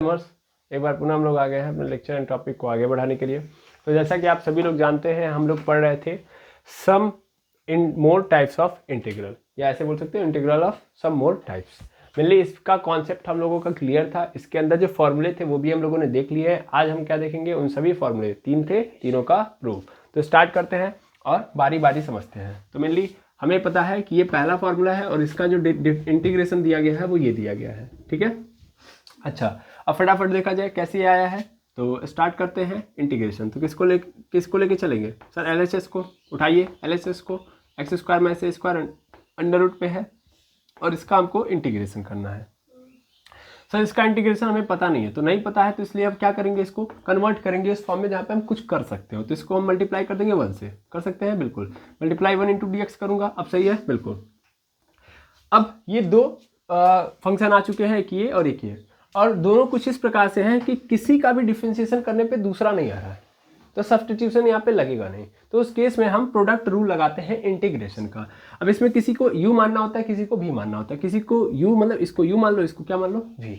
एक बार पुनः हम लोग आ गए हैं अपने लेक्चर एंड टॉपिक को आगे बढ़ाने के लिए। तो जैसा कि आप सभी लोग जानते हैं, हम लोग पढ़ रहे थे some in more types of integral, या ऐसे बोल सकते हैं integral of some more types. Mainly इसका कॉन्सेप्ट हम लोगों का क्लियर था, इसके अंदर जो फॉर्मूले थे वो भी हम लोगों ने देख लिए हैं। आज हम क्या देखेंगे, उन सभी फॉर्मूले, 3 थे, तीनों का प्रूफ। तो स्टार्ट करते हैं और बारी बारी समझते हैं। तो मेनली हमें पता है कि ये पहला फॉर्मूला है और इसका जो इंटीग्रेशन दिया गया है वो ये दिया गया है, ठीक है। अच्छा, अब फटाफट देखा जाए कैसे आया है। तो स्टार्ट करते हैं इंटीग्रेशन। तो किसको लेके चलेंगे सर? एलएचएस को उठाइए। एलएचएस को एक्स स्क्वायर में से स्क्वायर अंडर रूट पे है और इसका हमको इंटीग्रेशन करना है। सर इसका इंटीग्रेशन हमें पता नहीं है, तो नहीं पता है तो इसलिए अब क्या करेंगे, इसको कन्वर्ट करेंगे इस फॉर्म में जहाँ पे हम कुछ कर सकते हो। तो इसको हम मल्टीप्लाई कर देंगे 1 से। कर सकते हैं बिल्कुल, मल्टीप्लाई 1 इंटू डी एक्स करूँगा। अब सही है बिल्कुल। अब ये दो फंक्शन आ चुके हैं, एक ये और एक ये, और दोनों कुछ इस प्रकार से हैं कि किसी का भी डिफरेंशिएशन करने पे दूसरा नहीं आ रहा है, तो सब्स्टिट्यूशन यहाँ पे लगेगा नहीं। तो उस केस में हम प्रोडक्ट रूल लगाते हैं इंटीग्रेशन का। अब इसमें किसी को u मानना होता है, किसी को v मानना होता है। किसी को u मतलब इसको u मान लो, इसको क्या मान लो, v।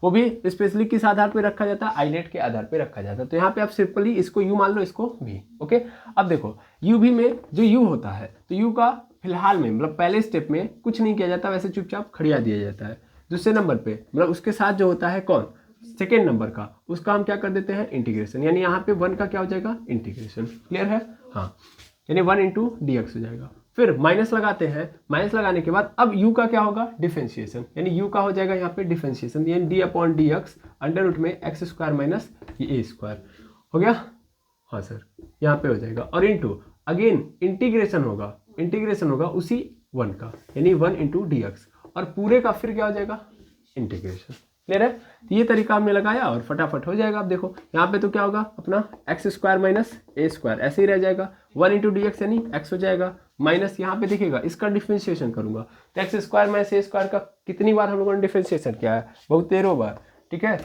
वो भी स्पेशली किस आधार पे रखा जाता है? आइलेट के आधार पे रखा जाता है। तो यहाँ पे आप सिंपली इसको u मान लो, इसको v। ओके, अब देखो u v में जो u होता है, तो u का फिलहाल में मतलब पहले स्टेप में कुछ नहीं किया जाता, वैसे चुपचाप खड़िया दिया जाता है। दूसरे नंबर पे मतलब उसके साथ जो होता है कौन, सेकेंड नंबर का, उसका हम क्या कर देते हैं इंटीग्रेशन। यानी यहाँ पे 1 का क्या हो जाएगा, इंटीग्रेशन। क्लियर है? हाँ, यानी 1 इंटू डी एक्स हो जाएगा। फिर माइनस लगाते हैं, माइनस लगाने के बाद अब u का क्या होगा, डिफरेंशिएशन। यानी u का हो जाएगा यहाँ पे डिफरेंशिएशन, यानी D upon D X under root में X square minus A square हो गया। हाँ सर, यहाँ पे हो जाएगा। और इंटू अगेन इंटीग्रेशन होगा, इंटीग्रेशन होगा उसी 1 का, यानी 1 इंटू डी एक्स, और पूरे का फिर क्या हो जाएगा, इंटीग्रेशन। क्लियर है? तो ये तरीका हमने लगाया और फटाफट हो जाएगा। आप देखो यहाँ पे तो क्या होगा अपना x square minus A square, ऐसे ही रह जाएगा। 1 इंटू डी एक्स यानी एक्स हो जाएगा, माइनस यहाँ पे दिखेगा, इसका डिफरेंशिएशन करूंगा तो x square minus A square का कितनी बार हम लोगों ने डिफरेंशिएशन किया है, बहुत 13 बार। ठीक है,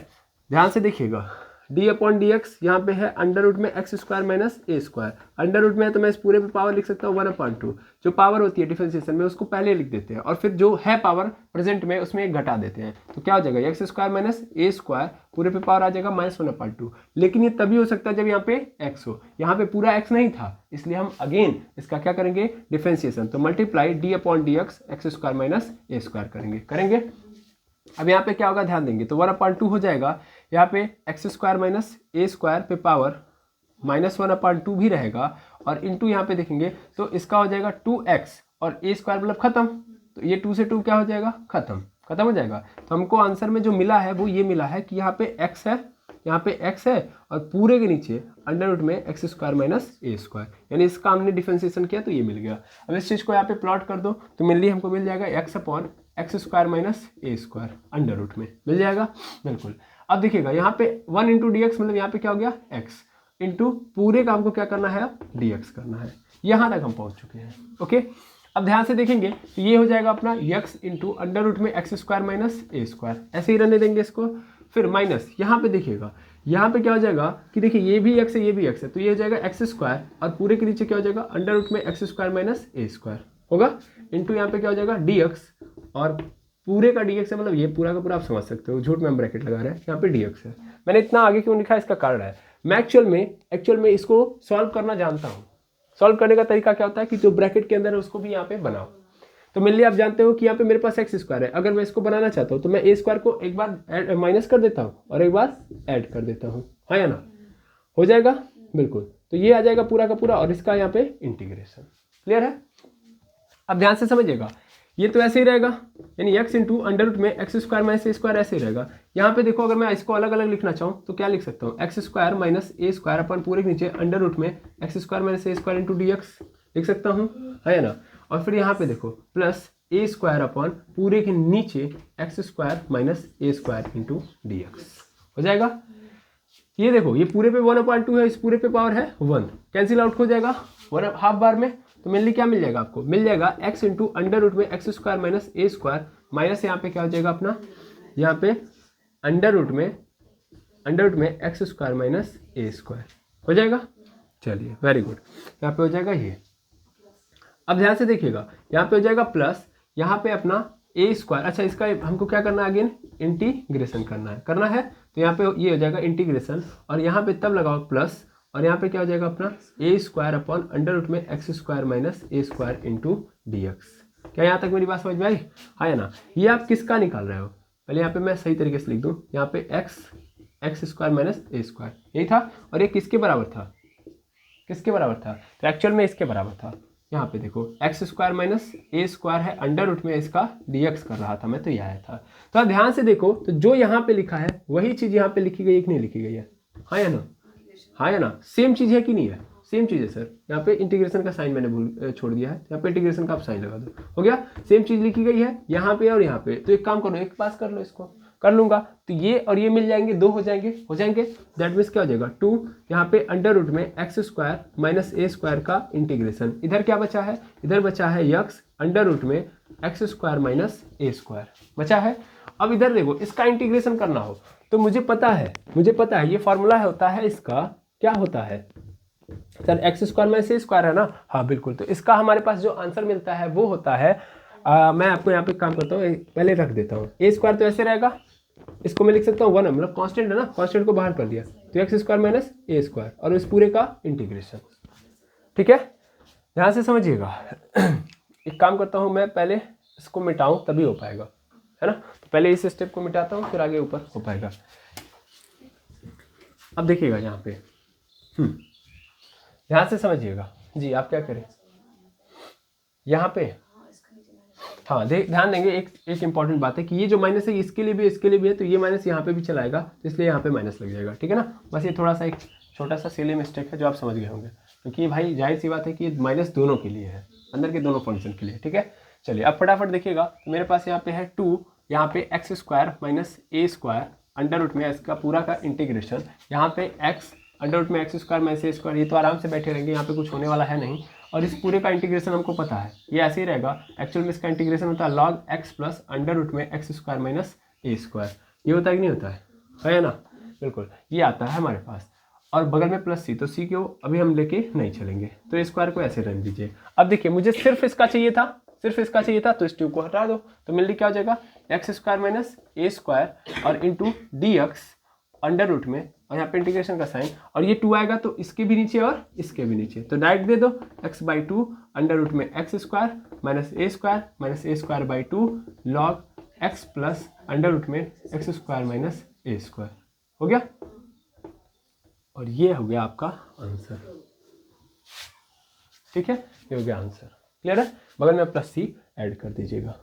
ध्यान से देखिएगा। डी अपॉन डी एक्स यहाँ पे है अंडर रूट में X square minus A square. Under root में है तो मैं इस पूरे पे पावर लिख सकता हूँ 1/2। जो पावर होती है डिफरेंशिएशन में उसको पहले लिख देते हैं, और फिर जो है पावर प्रेजेंट में उसमें एक घटा देते हैं। तो क्या हो जाएगा, X square minus A square पूरे पे पावर आ जाएगा -1/2। लेकिन ये तभी हो सकता है जब यहाँ पे एक्स हो, यहाँ पे पूरा एक्स नहीं था, इसलिए हम अगेन इसका क्या करेंगे, डिफरेंशिएशन। तो multiply D upon D X X square minus A square करेंगे। अब यहाँ पे क्या होगा, ध्यान देंगे तो 1/2 हो जाएगा। यहाँ पे x square minus A square पे पावर -1/2 भी रहेगा, और इंटू यहाँ पे देखेंगे तो इसका हो जाएगा 2x और ए स्क्वायर मतलब खत्म। तो ये 2 से 2 क्या हो जाएगा, खत्म हो जाएगा। तो हमको आंसर में जो मिला है वो ये मिला है कि यहाँ पे x है, यहाँ पे x है, और पूरे के नीचे अंडर रूट में X square minus A square, यानी इसका हमने डिफरेंशिएशन किया तो ये मिल गया। अब इस चीज़ को यहाँ पे प्लॉट कर दो तो मेनली हमको मिल जाएगा x upon X square minus A square under root में मिल जाएगा बिल्कुल। अब देखिएगा यहाँ पे 1 इंटू डी एक्स मतलब यहाँ पे क्या हो गया, x इंटू पूरे का हमको क्या करना है, डी एक्स करना है। यहाँ तक हम पहुँच चुके हैं। ओके, अब ध्यान से देखेंगे तो ये हो जाएगा अपना x इंटू अंडर रूट में X square minus A square, ऐसे ही रहने देंगे इसको। फिर माइनस यहाँ पे देखिएगा, यहाँ पे क्या हो जाएगा कि देखिए ये भी x है, ये भी x है, तो ये हो जाएगा एक्स स्क्वायर, और पूरे के नीचे क्या हो जाएगा, अंडर रूट में X square minus A square होगा, इंटू यहाँ पे क्या हो जाएगा डी एक्स, और पूरे का डी एक्स है मतलब ये पूरा का पूरा आप समझ सकते हो, झूठ में हम ब्रैकेट लगा रहे हैं, यहाँ पे डी एक्स है। मैंने इतना आगे क्यों लिखा है, इसका कारण है मैं एक्चुअल में इसको सॉल्व करना जानता हूँ। सॉल्व करने का तरीका क्या होता है कि जो ब्रैकेट के अंदर है उसको भी यहाँ पे बनाओ। तो मेनली आप जानते हो कि यहाँ पे मेरे पास एक्स स्क्वायर है, अगर मैं इसको बनाना चाहता हूँ तो मैं ए स्क्वायर को एक बार माइनस कर देता हूँ और एक बार ऐड कर देता हूँ, हाँ या ना, हो जाएगा बिल्कुल। तो ये आ जाएगा पूरा का पूरा, और इसका यहाँ पे इंटीग्रेशन। क्लियर है? अब ध्यान से समझिएगा, ये तो ऐसे ही रहेगा, यानी x इंटू अंडर रूट में X square minus A square ऐसे ही रहेगा। यहाँ पे देखो अगर मैं इसको अलग अलग लिखना चाहूँ तो क्या लिख सकता हूँ, x square minus A square upon पूरे के नीचे अंडर रूट में X square minus A square into D x लिख सकता हूँ, है ना। और फिर यहाँ पे देखो प्लस ए स्क्वायर अपन पूरे के नीचे x square minus A square into D x हो जाएगा। ये देखो ये पूरे पे 1/2 है, इस पूरे पे पावर है 1, कैंसिल आउट हो जाएगा 1/2 बार में। तो मेनली क्या मिल जाएगा आपको, मिल जाएगा x इंटू अंडर रूट में X square minus A square, minus यहाँ पे क्या हो जाएगा अपना, यहाँ पे अंडर रूट में X square minus A square हो जाएगा। चलिए वेरी गुड, यहाँ पे हो जाएगा ये। अब ध्यान से देखिएगा यहाँ पे हो जाएगा प्लस, यहाँ पे अपना ए स्क्वायर, अच्छा इसका हमको क्या करना है, अगेन इंटीग्रेशन करना है। तो यहाँ पे ये हो जाएगा इंटीग्रेशन, और यहाँ पे तब लगाओ प्लस, और यहाँ पे क्या हो जाएगा अपना ए स्क्वायर अपॉन अंडर रूट में X square minus A square into D x. क्या यहाँ तक मेरी बात समझ में आई? हाँ या ना? ये आप किसका निकाल रहे हो? पहले यहाँ पे मैं सही तरीके से लिख दूँ, यहाँ पे x square minus A square यही था, और ये किसके बराबर था? किसके बराबर था? तो एक्चुअल में इसके बराबर था। यहाँ पे देखो x square minus A square है, अंडर रूट में इसका डीएक्स कर रहा था मैं, तो ये आया था। तो आप ध्यान से देखो, तो जो यहाँ पे लिखा है वही चीज़ यहाँ पे लिखी गई है कि नहीं लिखी गई है? हाँ या ना? हाँ या ना? सेम चीज़ है कि नहीं है? सेम चीज़ है सर। यहाँ पे इंटीग्रेशन का साइन मैंने छोड़ दिया है, यहाँ पे इंटीग्रेशन का आप साइन लगा दो, हो गया। सेम चीज़ लिखी गई है यहाँ पे और यहाँ पे। तो एक काम करो, एक पास कर लो, इसको कर लूंगा तो ये और ये मिल जाएंगे, 2 हो जाएंगे, दैट मीन्स क्या हो जाएगा 2, यहाँ पे अंडर रूट में X square minus A square का इंटीग्रेशन। इधर क्या बचा है? इधर बचा है यक्स अंडर रूट में X square minus A square बचा है। अब इधर देखो, इसका इंटीग्रेशन करना हो तो मुझे पता है ये फॉर्मूला होता है इसका, क्या होता है sir? X square minus A square है ना? हाँ बिल्कुल। तो इसका हमारे पास जो आंसर मिलता है वो होता है, मैं आपको यहाँ पे काम करता हूँ, पहले रख देता हूँ। ए स्क्वायर तो ऐसे रहेगा, इसको मैं लिख सकता हूँ 1, मतलब कांस्टेंट है ना, कांस्टेंट को बाहर कर दिया तो x square minus A square, और इस पूरे का इंटीग्रेशन। ठीक है, ध्यान से समझिएगा। एक काम करता हूँ मैं, पहले इसको मिटाऊँ तभी हो पाएगा, है ना? तो पहले इस स्टेप को मिटाता हूँ, फिर आगे ऊपर हो पाएगा। अब देखिएगा यहाँ पे, ध्यान से समझिएगा जी। आप क्या करें यहाँ पे, हाँ ध्यान देंगे, एक इंपॉर्टेंट बात है कि ये जो माइनस है इसके लिए भी है, तो ये माइनस यहाँ पे भी चलाएगा, तो इसलिए यहाँ पे माइनस लग जाएगा। ठीक है ना? बस ये थोड़ा सा एक छोटा सा सिली मिस्टेक है जो आप समझ गए होंगे, क्योंकि भाई जाहिर सी बात है कि ये माइनस दोनों के लिए है, अंदर के दोनों फंक्शन के लिए। ठीक है, चलिए अब फटाफट देखिएगा। तो मेरे पास यहाँ पे है 2, यहाँ पे x square minus A square under root में इसका पूरा का इंटीग्रेशन, यहाँ पे एक्स अंडर रूट में X square minus A square, ये तो आराम से बैठे रहेंगे, यहाँ पे कुछ होने वाला है नहीं। और इस पूरे का इंटीग्रेशन हमको पता है ये ऐसे ही रहेगा। एक्चुअल में इसका इंटीग्रेशन होता है log X plus under root में X square minus A square. ये होता है कि नहीं होता है ना? बिल्कुल, ये आता है हमारे पास। और बगल में प्लस सी, तो सी को अभी हम लेके नहीं चलेंगे, तो ए स्क्वायर को ऐसे रख दीजिए। अब देखिए, मुझे सिर्फ इसका चाहिए था, तो इस ट्यूब को हटा दो, तो मिल क्या हो जाएगा X square minus A square और into D X under root में, और यहाँ पे इंटीग्रेशन का साइन, और ये 2 आएगा तो इसके भी नीचे और इसके भी नीचे, तो डायरेक्ट दे दो x/2 अंडर रूट में X square minus A square by 2 log X plus under root में X square minus A square. हो गया, और ये हो गया आपका आंसर। ठीक है, ये हो गया आंसर। क्लियर है? बगल में प्लस सी ऐड कर दीजिएगा।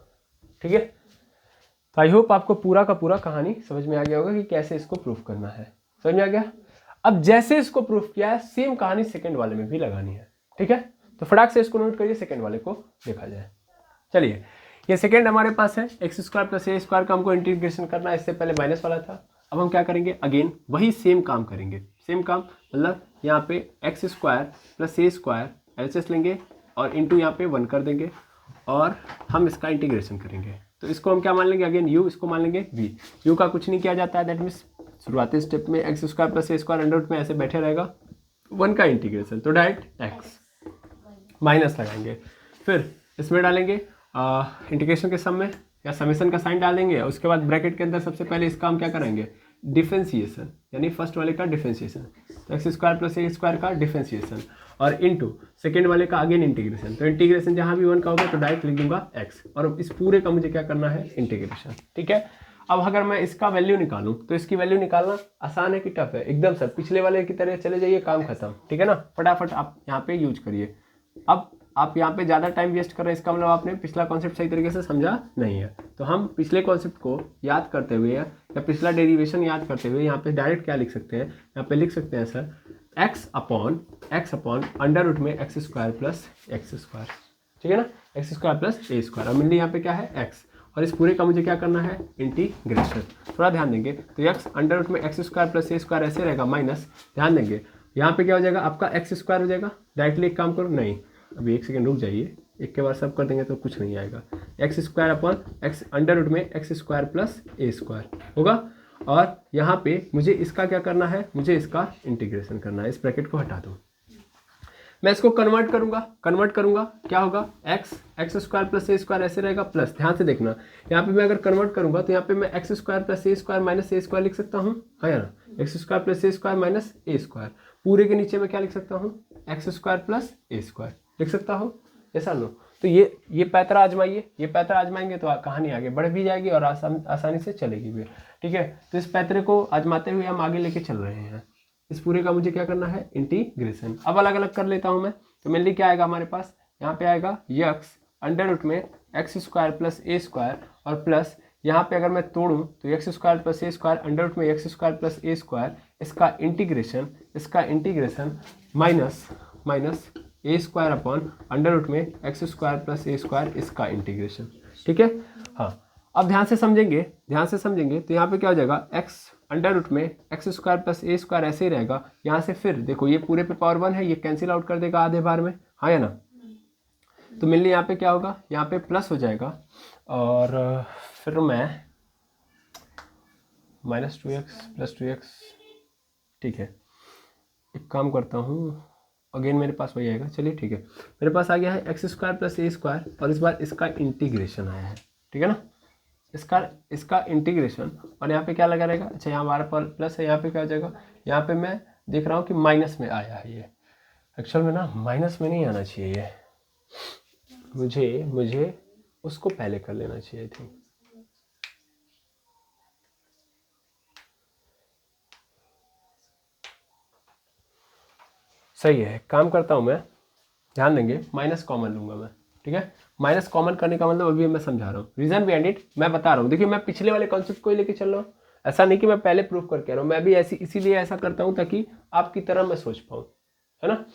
ठीक है, तो आई होप आपको पूरा का पूरा कहानी समझ में आ गया होगा कि कैसे इसको प्रूफ करना है। समझ में आ गया? अब जैसे इसको प्रूफ किया है, सेम कहानी सेकंड वाले में भी लगानी है। ठीक है, तो फटाक से इसको नोट करिए, सेकंड वाले को देखा जाए। चलिए, ये सेकंड हमारे पास है x square plus A square का हमको इंटीग्रेशन करना है। इससे पहले माइनस वाला था। अब हम क्या करेंगे, अगेन वही सेम काम करेंगे। सेम काम मतलब यहाँ पे x square plus A square LCS लेंगे और इंटू यहाँ पे 1 कर देंगे, और हम इसका इंटीग्रेशन करेंगे। तो इसको हम क्या मान लेंगे, अगेन यू, इसको मान लेंगे वी। यू का कुछ नहीं किया जाता है, दैट मीन्स शुरुआती स्टेप में X square plus A square under root में ऐसे बैठे रहेगा, 1 का इंटीग्रेशन, तो डायरेक्ट एक्स माइनस लगाएंगे, फिर इसमें डालेंगे इंटीग्रेशन के सम में या समेशन का साइन डाल देंगे। उसके बाद ब्रैकेट के अंदर सबसे पहले इसका हम क्या कराएंगे, डिफरेंशिएशन, यानी फर्स्ट वाले का डिफरेंशिएशन, तो x square plus A square का डिफरेंशिएशन, और इनटू सेकेंड वाले का अगेन इंटीग्रेशन। तो इंटीग्रेशन जहाँ भी 1 का होगा तो डायरेक्ट लिख दूंगा एक्स, और इस पूरे का मुझे क्या करना है, इंटीग्रेशन। ठीक है, अब अगर मैं इसका वैल्यू निकालूं तो इसकी वैल्यू निकालना आसान है कि टफ है? एकदम सर, पिछले वाले की तरह चले जाइए, काम खत्म। ठीक है ना? फटाफट आप यहाँ पे यूज करिए। अब आप यहाँ पे ज़्यादा टाइम वेस्ट कर रहे हैं, इसका मतलब आपने पिछला कॉन्सेप्ट सही तरीके से समझा नहीं है। तो हम पिछले कॉन्सेप्ट को याद करते हुए या पिछला डेरिवेशन याद करते हुए यहाँ पे डायरेक्ट क्या लिख सकते हैं, यहाँ पे लिख सकते हैं sir X upon under root में X square plus X square. ठीक है ना? X square plus A square, और मिलने यहाँ पे क्या है एक्स, और इस पूरे का मुझे क्या करना है, इंटीग्रेशन। थोड़ा ध्यान देंगे, तो एक्स अंडर रूट में X square plus A square ऐसे रहेगा, माइनस, ध्यान देंगे यहाँ पे क्या हो जाएगा आपका एक्स स्क्वायर हो जाएगा। डायरेक्टली एक काम करो, नहीं अभी 1 सेकेंड रुक जाइए, एक के बाद सब कर देंगे तो कुछ नहीं आएगा। X square upon X under root में X square plus A square होगा, और यहाँ पे मुझे इसका क्या करना है, मुझे इसका इंटीग्रेशन करना है। इस ब्रैकेट को हटा दो। मैं इसको कन्वर्ट करूंगा क्या होगा, x square plus A square ऐसे रहेगा, प्लस ध्यान से देखना यहाँ पे मैं अगर कन्वर्ट करूंगा तो यहाँ पे मैं x square plus A square minus A square लिख सकता हूँ, है ना, X square plus A square minus A square, पूरे के नीचे में क्या लिख सकता हूँ, x square plus A square लिख सकता हूँ, ऐसा लो। तो ये पैतरा आजमाइए, ये पैतरा आजमाएंगे तो कहानी आगे बढ़ भी जाएगी और आसानी से चलेगी भी, ठीक है। तो इस पैतरे को आजमाते हुए हम आगे लेके चल रहे हैं। इस पूरे का मुझे क्या करना है, इंटीग्रेशन। अब अलग अलग कर लेता हूँ मैं, तो मेनली क्या आएगा हमारे पास, यहाँ पे आएगा यक्स अंडर रूट में X square plus A square, और प्लस यहाँ पे अगर मैं तोड़ूँ तो x square plus A square under root में X square plus A square, इसका integration minus A square upon under root में X square plus A square, इसका इंटीग्रेशन, ठीक है। हाँ, अब ध्यान से समझेंगे तो यहाँ पे क्या हो जाएगा, एक्स अंडर रूट में X square plus A square ऐसे ही रहेगा। यहाँ से फिर देखो ये पूरे पे पावर 1 है, ये कैंसिल आउट कर देगा आधे बार में, हाँ या ना। तो मिलने यहाँ पे क्या होगा, यहाँ पे प्लस हो जाएगा, और फिर मैं माइनस 2x प्लस 2x, ठीक है। एक काम करता हूँ, अगेन मेरे पास वही आएगा, चलिए ठीक है। मेरे पास आ गया है x square plus A square, और इस बार इसका इंटीग्रेशन आया है, ठीक है ना, इसका इंटीग्रेशन, और यहाँ पे क्या लगा रहेगा, अच्छा यहाँ हमारा प्लस है, यहाँ पे क्या हो जाएगा, यहाँ पे मैं देख रहा हूँ कि माइनस में आया है। ये एक्चुअल में ना माइनस में नहीं आना चाहिए, ये मुझे उसको पहले कर लेना चाहिए थी। सही है, काम करता हूँ मैं, ध्यान देंगे, माइनस कॉमन लूंगा मैं, ठीक है। माइनस कॉमन करने का मतलब अभी मैं समझा रहा हूँ, रीजन बिहाइंड इट मैं बता रहा हूँ। देखिए मैं पिछले वाले कॉन्सेप्ट को ही लेके चल रहा हूँ, ऐसा नहीं कि मैं पहले प्रूफ करके आ रहा हूँ, मैं भी इसीलिए ऐसा करता हूँ ताकि आपकी तरह मैं सोच पाऊँ, है ना।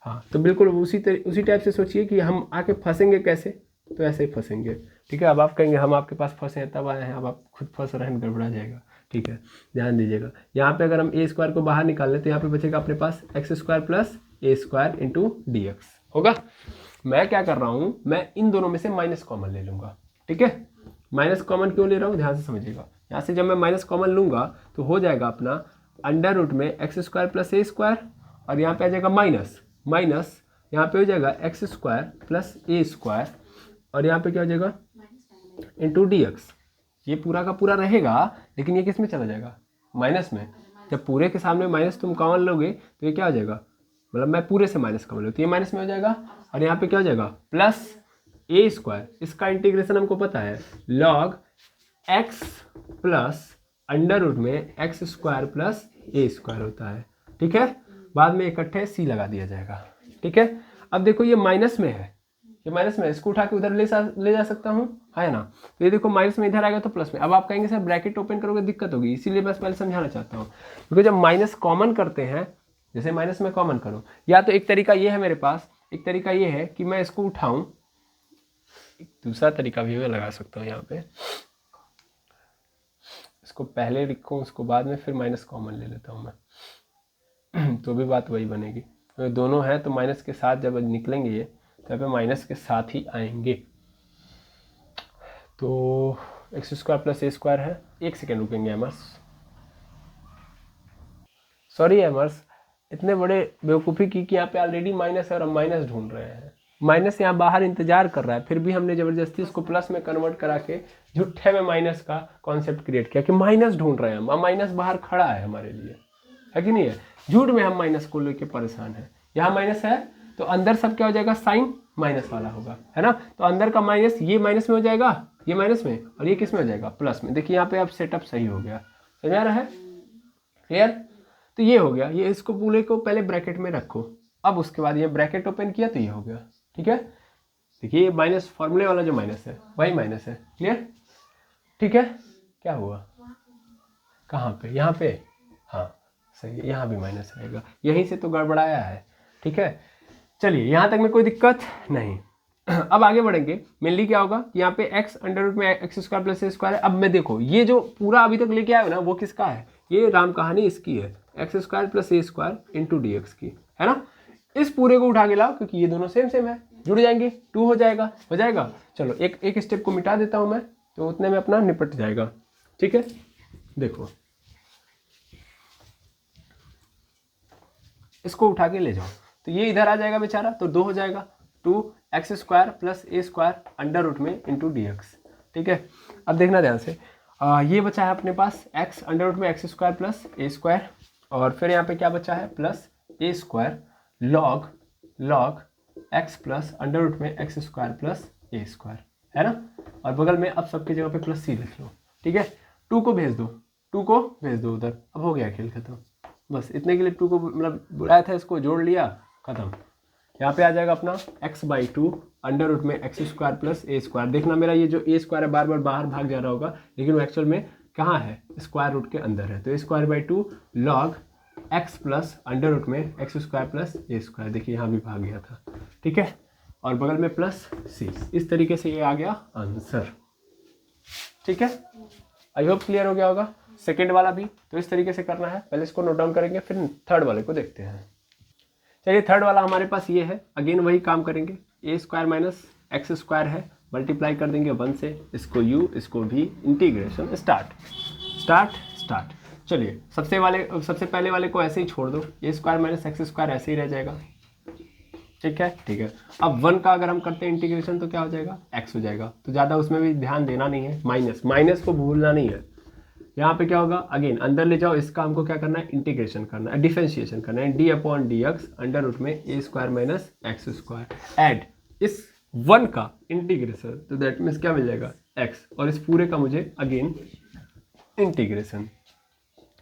हाँ, तो बिल्कुल उसी टाइप से सोचिए कि हम आके फंसेंगे कैसे, तो ऐसे ही फंसेंगे, ठीक है। अब आप कहेंगे हम आपके पास फंसे हैं तब आए हैं, अब आप खुद फंस रहे हैं, गड़बड़ा जाएगा, ठीक है। ध्यान दीजिएगा, यहाँ पे अगर हम ए स्क्वायर को बाहर निकाल लें तो यहाँ पे बचेगा अपने पास x square plus A square into D x होगा। मैं क्या कर रहा हूँ, मैं इन दोनों में से माइनस कॉमन ले लूँगा, ठीक है। माइनस कॉमन क्यों ले रहा हूँ, ध्यान से समझिएगा। यहाँ से जब मैं माइनस कॉमन लूँगा तो हो जाएगा अपना अंडर रूट में X square plus A square, और यहाँ पे आ जाएगा माइनस यहाँ पे हो जाएगा X square plus A square, और यहाँ पे क्या हो जाएगा इंटू डी एक्स। ये पूरा का पूरा रहेगा, लेकिन ये किस में चला जाएगा, माइनस में। जब पूरे के सामने माइनस तुम कॉमन लोगे तो ये क्या हो जाएगा, मतलब मैं पूरे से माइनस कॉमन लूँ तो ये माइनस में हो जाएगा, और यहाँ पे क्या हो जाएगा प्लस ए स्क्वायर। इसका इंटीग्रेशन हमको पता है, log X plus under root में X square plus A square होता है, ठीक है। बाद में इकट्ठे सी लगा दिया जाएगा, ठीक है। अब देखो ये माइनस में है, ये माइनस में, इसको उठा के उधर ले जा सकता हूँ, है ना। तो ये देखो माइनस में इधर आएगा तो प्लस में। अब आप कहेंगे सर ब्रैकेट ओपन करोगे दिक्कत होगी, इसीलिए बस पहले समझाना चाहता हूँ, क्योंकि जब माइनस कॉमन करते हैं, जैसे माइनस में कॉमन करो, या तो एक तरीका ये है मेरे पास, एक तरीका ये है कि मैं इसको उठाऊं, एक दूसरा तरीका भी मैं लगा सकता हूँ। यहाँ पे इसको पहले लिखूँ, उसको बाद में फिर माइनस कॉमन ले लेता हूँ मैं तो भी बात वही बनेगी। तो दोनों है तो माइनस के साथ जब निकलेंगे ये, तो यहाँ पे माइनस के साथ ही आएंगे। तो x square plus A square है, एक सेकेंड रुकेंगे एमर्स, सॉरी एमर्स, इतने बड़े बेवकूफ़ी की कि यहाँ पे ऑलरेडी माइनस है और हम माइनस ढूंढ रहे हैं। माइनस यहाँ बाहर इंतजार कर रहा है, फिर भी हमने ज़बरदस्ती उसको प्लस में कन्वर्ट करा के झूठे में माइनस का कॉन्सेप्ट क्रिएट किया कि माइनस ढूंढ रहे हैं हम। माइनस बाहर खड़ा है हमारे लिए, है कि नहीं है। झूठ में हम माइनस को लेके परेशान हैं। यहाँ माइनस है तो अंदर सब क्या हो जाएगा, साइन माइनस वाला होगा, है ना। तो अंदर का माइनस, ये माइनस में हो जाएगा, ये माइनस में, और ये किस में हो जाएगा, प्लस में। देखिए यहाँ पे अब सेटअप सही हो गया, समझ आ रहा है, क्लियर। तो ये हो गया, ये इसको पूरे को पहले ब्रैकेट में रखो, अब उसके बाद ये ब्रैकेट ओपन किया तो ये हो गया, ठीक है। देखिए ये माइनस फॉर्मूले वाला जो माइनस है वही माइनस है, क्लियर, ठीक है। क्या हुआ, कहाँ पे, यहाँ पे, हाँ सही है, यहाँ भी माइनस रहेगा, यहीं से तो गड़बड़ाया है, ठीक है। चलिए यहाँ तक में कोई दिक्कत नहीं। अब आगे बढ़ेंगे, मेनली क्या होगा, यहाँ पे x अंडर रूट में X square plus A square है। अब मैं देखो ये जो पूरा अभी तक लेके आया ना, वो किसका है, ये राम कहानी इसकी है, x square plus A square into D x की, है ना। इस पूरे को उठा के लाओ, क्योंकि ये दोनों सेम सेम है, जुड़ जाएंगे, 2 हो जाएगा। चलो एक स्टेप को मिटा देता हूँ मैं, तो उतने में अपना निपट जाएगा, ठीक है। देखो इसको उठा के ले जाओ, तो ये इधर आ जाएगा बेचारा, तो 2 हो जाएगा 2x² plus a² under root में इंटू dx। ठीक है, अब देखना ध्यान से, ये बचा है अपने पास x अंडर रूट में x² प्लस a², और फिर यहाँ पे क्या बचा है plus a² log x plus under root में x² प्लस a², है ना। और बगल में अब सबकी जगह पे प्लस c लिख लो। ठीक है, 2 को भेज दो उधर, अब हो गया खेल खत्म। बस इतने के लिए 2 को मतलब बुलाया था, इसको जोड़ लिया, खत्म। यहाँ पे आ जाएगा अपना x/2 अंडर रूट में x² प्लस a²। देखना मेरा ये जो a² है बार बार बाहर भाग जा रहा होगा, लेकिन वो एक्चुअल में कहाँ है, स्क्वायर रूट के अंदर है। तो a²/2 log x plus under root में x² प्लस a²। देखिए यहाँ भी भाग गया था। ठीक है, और बगल में प्लस c। इस तरीके से ये आ गया आंसर। ठीक है, आई होप क्लियर हो गया होगा। सेकेंड वाला भी तो इस तरीके से करना है, पहले इसको नोट डाउन करेंगे, फिर थर्ड वाले को देखते हैं। चलिए, थर्ड वाला हमारे पास ये है, अगेन वही काम करेंगे। a² माइनस x² है, मल्टीप्लाई कर देंगे 1 से, इसको u इसको v, इंटीग्रेशन स्टार्ट। चलिए, सबसे पहले वाले को ऐसे ही छोड़ दो, a² माइनस x² ऐसे ही रह जाएगा। ठीक है। अब 1 का अगर हम करते हैं इंटीग्रेशन तो क्या हो जाएगा, x हो जाएगा। तो ज़्यादा उसमें भी ध्यान देना नहीं है, माइनस को भूलना नहीं है। यहाँ पे क्या होगा, अगेन अंदर ले जाओ, इसका हमको क्या करना है, इंटीग्रेशन करना है, डिफरेंशिएशन करना है, d/dx अंडर रूट में a² माइनस x²। ऐड इस 1 का इंटीग्रेशन, तो दैट मीन्स क्या मिल जाएगा, x, और इस पूरे का मुझे अगेन इंटीग्रेशन।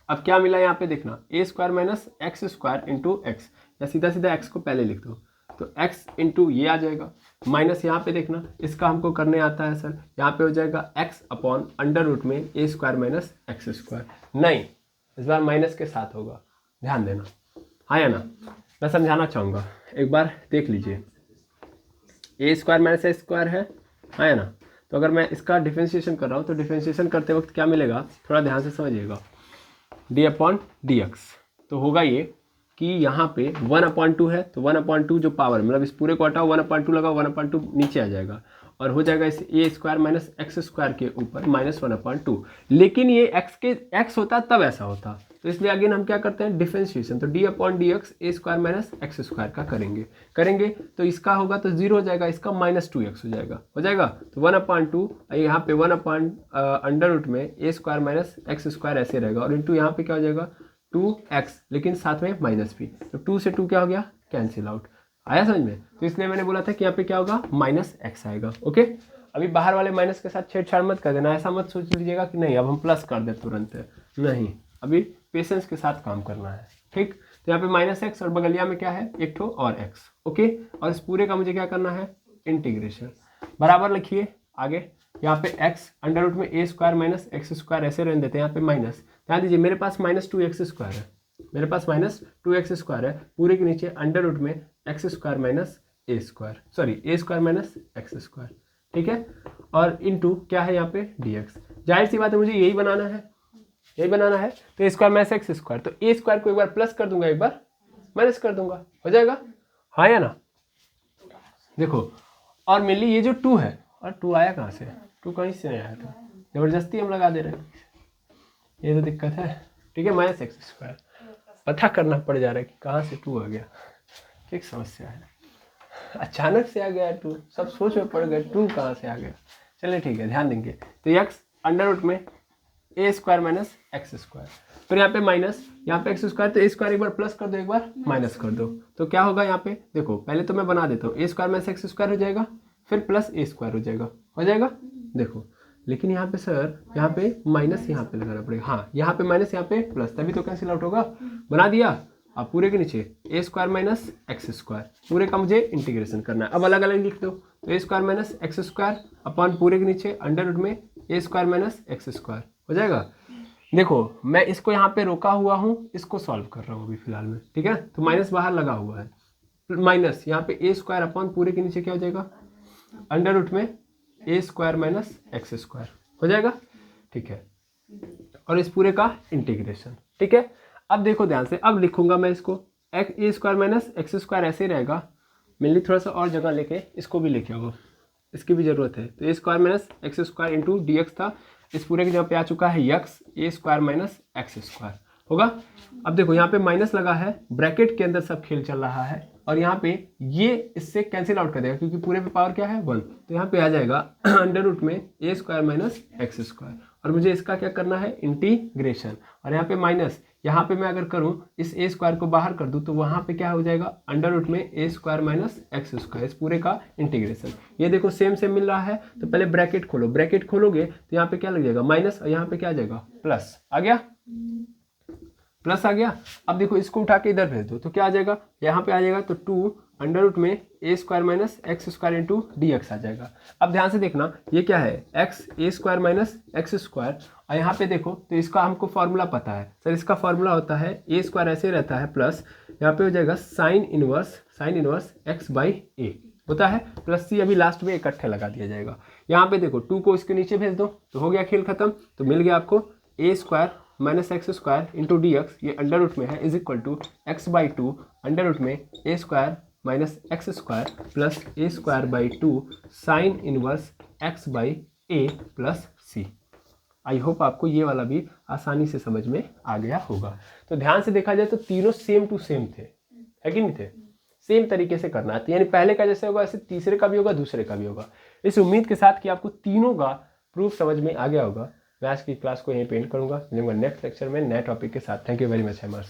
अब क्या मिला यहाँ पे देखना, a² minus x² into x, या सीधा x को पहले लिख दो, तो x इंटू ये आ जाएगा, माइनस यहाँ पे देखना, इसका हमको करने आता है सर, यहाँ पे हो जाएगा x अपॉन अंडर रूट में a² माइनस x²। नहीं, इस बार माइनस के साथ होगा, ध्यान देना, हाँ या ना। मैं समझाना चाहूँगा, एक बार देख लीजिए, a² माइनस a² है, हाँ या ना। तो अगर मैं इसका डिफरेंशिएशन कर रहा हूँ, तो डिफरेंशिएशन करते वक्त क्या मिलेगा, थोड़ा ध्यान से समझिएगा, d/dx। तो होगा ये कि यहाँ पे 1/2 है, तो 1/2 जो पावर, मतलब इस पूरे को हटाओ, 1/2 लगाओ, 1/2 नीचे आ जाएगा, और हो जाएगा इस a² माइनस x² के ऊपर माइनस 1/2। लेकिन ये x होता तब ऐसा होता, तो इसलिए अगेन हम क्या करते हैं, डिफरेंशिएशन। तो d/dx a² माइनस x² का करेंगे तो इसका होगा तो 0 हो जाएगा, इसका -2x हो जाएगा। तो 1/2 यहाँ पे 1 अंडर रूट में a² माइनस x² ऐसे रहेगा, और इंटू यहाँ पे क्या हो जाएगा 2x, लेकिन साथ में माइनस भी, तो 2 से 2 क्या हो गया, कैंसिल आउट। आया समझ में। तो इसलिए मैंने बोला था कि यहाँ पे क्या होगा, -x आएगा। ओके, अभी बाहर वाले माइनस के साथ छेड़छाड़ मत कर देना, ऐसा मत सोच लीजिएगा कि नहीं अब हम प्लस कर दे तुरंत, नहीं, अभी पेशेंस के साथ काम करना है। ठीक, तो यहाँ पे -x और बगलिया में क्या है, एक ठो और x। ओके, और इस पूरे का मुझे क्या करना है, इंटीग्रेशन। बराबर लिखिए आगे, यहाँ पे x अंडर रूट में a² माइनस x² ऐसे रहने देते हैं, यहाँ पे माइनस। ध्यान दीजिए, मेरे पास -2x² है, मेरे पास -2x² है, पूरे के नीचे अंडर रूट में x² minus a² minus x²। ठीक है, और इंटू क्या है यहाँ पे dx। जाहिर सी बात है, मुझे यही बनाना है, तो a² माइनस x², तो a² को एक बार प्लस कर दूंगा, एक बार माइनस कर दूंगा, हो जाएगा, हाँ या ना। देखो, और मेनली ये जो 2 है, और 2 आया कहाँ से, 2 कहीं से नहीं आया था, जबरदस्ती हम लगा दे रहे हैं, ये तो दिक्कत है। ठीक है, -x², पता करना पड़ जा रहा है कि कहाँ से 2 आ गया, एक समस्या है, अचानक से आ गया 2, सब सोच में पड़ गए 2 कहाँ से आ गया। चलिए ठीक है, ध्यान देंगे। तो x अंडर रूट में a² माइनस x², फिर यहाँ पे माइनस, यहाँ पे x², तो a² एक बार प्लस कर दो, एक बार माइनस कर दो, तो क्या होगा यहाँ पे, देखो पहले तो मैं बना देता हूँ, a² माइनस x² हो जाएगा, फिर प्लस a² हो जाएगा, देखो। लेकिन यहाँ पे सर, यहाँ पे माइनस यहाँ पे लगाना पड़ेगा, हाँ, यहाँ पे माइनस, यहाँ पे प्लस, तभी तो कैंसिल आउट होगा। बना दिया, अब पूरे के नीचे a² माइनस x², पूरे का मुझे इंटीग्रेशन करना है। अब अलग अलग लिख दो, तो a² माइनस x² अपॉन पूरे के नीचे अंडर रूट में a² माइनस x² हो जाएगा। देखो, मैं इसको यहाँ पे रोका हुआ हूँ, इसको सॉल्व कर रहा हूँ अभी फिलहाल में। ठीक है, तो माइनस बाहर लगा हुआ है, माइनस यहाँ पे a² अपॉन पूरे के नीचे क्या हो जाएगा, अंडर रूट में a² माइनस x² हो जाएगा। ठीक है, और इस पूरे का इंटीग्रेशन। ठीक है, अब देखो ध्यान से, अब लिखूंगा मैं इसको, a² माइनस x² ऐसे रहेगा, मेनली थोड़ा सा और जगह लेके इसको भी लेके आओ, इसकी भी जरूरत है। तो a² minus x² into dx था, इस पूरे के जगह पे आ चुका है x, a² माइनस x² होगा। अब देखो यहाँ पे माइनस लगा है, ब्रैकेट के अंदर सब खेल चल रहा है, और यहाँ पे ये इससे कैंसिल आउट कर देगा क्योंकि पूरे पे पावर क्या है 1, तो यहाँ पे आ जाएगा अंडर रूट में A square minus X square, और मुझे इसका क्या करना है इंटीग्रेशन, और यहाँ पे माइनस, यहाँ पे मैं अगर करूँ इस ए स्क्वायर को बाहर कर दूँ तो वहाँ पे क्या हो जाएगा अंडर रूट में A square minus X square, इस पूरे का इंटीग्रेशन। ये देखो सेम सेम मिल रहा है, तो पहले ब्रैकेट खोलो, ब्रैकेट खोलोगे तो यहाँ पे क्या लग जाएगा माइनस, और यहाँ पे क्या आ जाएगा प्लस, आ गया प्लस आ गया। अब देखो इसको उठा के इधर भेज दो तो क्या आ जाएगा, यहाँ पे आ जाएगा तो 2 अंडर रूट में A square minus X square into D X आ जाएगा। अब ध्यान से देखना ये क्या है X A square minus X square, और यहाँ पे देखो तो इसका हमको फॉर्मूला पता है सर, इसका फॉर्मूला होता है ए स्क्वायर ऐसे रहता है प्लस यहाँ पे हो जाएगा साइन इनवर्स एक्स बाई ए होता है, प्लस सी अभी लास्ट में इकट्ठे लगा दिया जाएगा। यहाँ पे देखो 2 को इसके नीचे भेज दो तो हो गया खेल खत्म, तो मिल गया आपको A square minus X square into D X, ये अंडर रूट में है, is equal to X by 2 under root में A square minus X square plus A square by 2 sine inverse X by A plus C. I hope आपको ये वाला भी आसानी से समझ में आ गया होगा। तो ध्यान से देखा जाए तो तीनों सेम टू सेम थे, है कि नहीं थे, सेम तरीके से करना है, यानी पहले का जैसे होगा ऐसे तीसरे का भी होगा, दूसरे का भी होगा। इस उम्मीद के साथ कि आपको तीनों का प्रूफ समझ में आ गया होगा। मैं आज की क्लास को यहीं पे एंड करूंगा, मिलूंगा नेक्स्ट लेक्चर में नए टॉपिक के साथ। Thank you very much hammers.